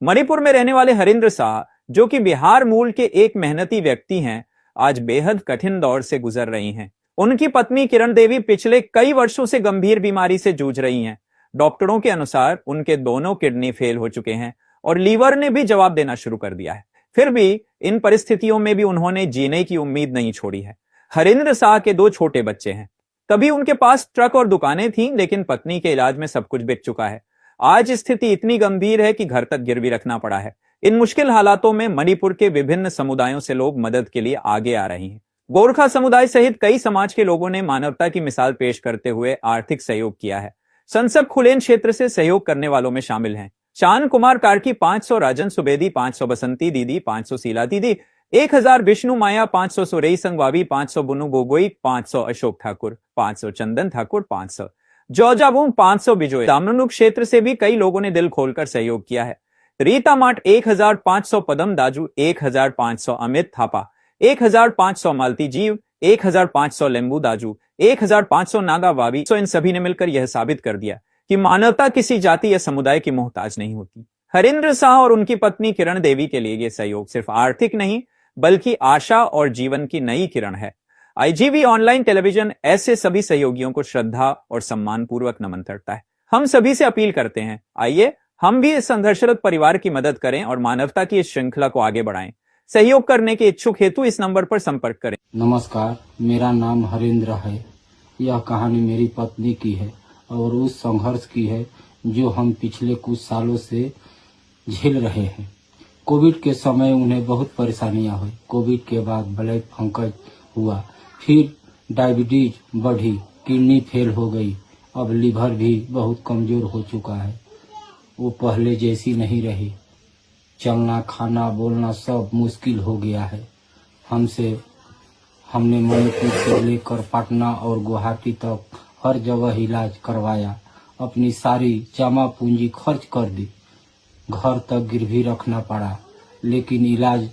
मणिपुर में रहने वाले हरिंद्र शाह, जो कि बिहार मूल के एक मेहनती व्यक्ति हैं, आज बेहद कठिन दौर से गुजर रही हैं। उनकी पत्नी किरण देवी पिछले कई वर्षों से गंभीर बीमारी से जूझ रही हैं। डॉक्टरों के अनुसार उनके दोनों किडनी फेल हो चुके हैं और लीवर ने भी जवाब देना शुरू कर दिया है। फिर भी इन परिस्थितियों में भी उन्होंने जीने की उम्मीद नहीं छोड़ी है। हरिंद्र शाह के 2 छोटे बच्चे हैं। तभी उनके पास ट्रक और दुकानें थीं, लेकिन पत्नी के इलाज में सब कुछ बिक चुका है। आज स्थिति इतनी गंभीर है कि घर तक गिरवी रखना पड़ा है। इन मुश्किल हालातों में मणिपुर के विभिन्न समुदायों से लोग मदद के लिए आगे आ रहे हैं। गोरखा समुदाय सहित कई समाज के लोगों ने मानवता की मिसाल पेश करते हुए आर्थिक सहयोग किया है। संसद खुलेन क्षेत्र से सहयोग करने वालों में शामिल हैं चांद कुमार कार्की 500, राजन सुबेदी 500, बसंती दीदी 500, शीला दीदी 1000, विष्णु माया 500, सुरेई संगवावी 500, बुनु गोगोई 500, अशोक ठाकुर 500, चंदन ठाकुर 500, जौजाबूम 500, बिजोय दामनुक क्षेत्र से भी कई लोगों ने दिल खोलकर सहयोग किया है। रीता माट 1500, पदम दाजू 1500, अमित थापा 1500, मालती जीव 1500, लेम्बू दाजू 1500, नागा वावी। तो इन सभी ने मिलकर यह साबित कर दिया कि मानवता किसी जाति या समुदाय की मोहताज नहीं होती। हरिंद्र शाह और उनकी पत्नी किरण देवी के लिए यह सहयोग सिर्फ आर्थिक नहीं, बल्कि आशा और जीवन की नई किरण है। आईजीवी ऑनलाइन टेलीविजन ऐसे सभी सहयोगियों को श्रद्धा और सम्मान पूर्वक नमन करता है। हम सभी से अपील करते हैं, आइए हम भी इस संघर्षरत परिवार की मदद करें और मानवता की इस श्रृंखला को आगे बढ़ाएं। सहयोग करने के इच्छुक हेतु इस नंबर पर संपर्क करें। नमस्कार, मेरा नाम हरिंद्र है। यह कहानी मेरी पत्नी की है और उस संघर्ष की है जो हम पिछले कुछ सालों से झेल रहे हैं। कोविड के समय उन्हें बहुत परेशानियां हुई। कोविड के बाद ब्लड फंगस हुआ, फिर डायबिटीज बढ़ी, किडनी फेल हो गई, अब लीवर भी बहुत कमजोर हो चुका है। वो पहले जैसी नहीं रही। चलना, खाना, बोलना सब मुश्किल हो गया है। हमने मणिपुर से लेकर पटना और गुवाहाटी तक हर जगह इलाज करवाया। अपनी सारी जमा पूंजी खर्च कर दी। घर तक गिरवी रखना पड़ा, लेकिन इलाज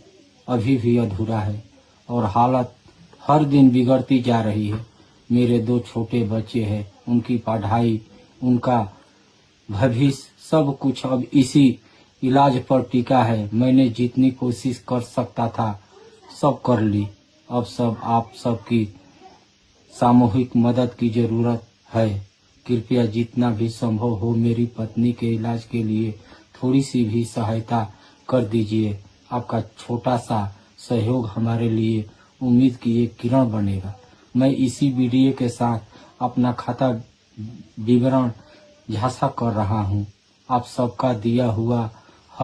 अभी भी अधूरा है और हालत हर दिन बिगड़ती जा रही है। मेरे 2 छोटे बच्चे हैं, उनकी पढ़ाई, उनका भविष्य, सब कुछ अब इसी इलाज पर टिका है। मैंने जितनी कोशिश कर सकता था सब कर ली। अब सब आप सबकी सामूहिक मदद की जरूरत है। कृपया जितना भी संभव हो मेरी पत्नी के इलाज के लिए थोड़ी सी भी सहायता कर दीजिए। आपका छोटा सा सहयोग हमारे लिए उम्मीद की एक किरण बनेगा। मैं इसी वीडियो के साथ अपना खाता विवरण झांसा कर रहा हूँ। आप सबका दिया हुआ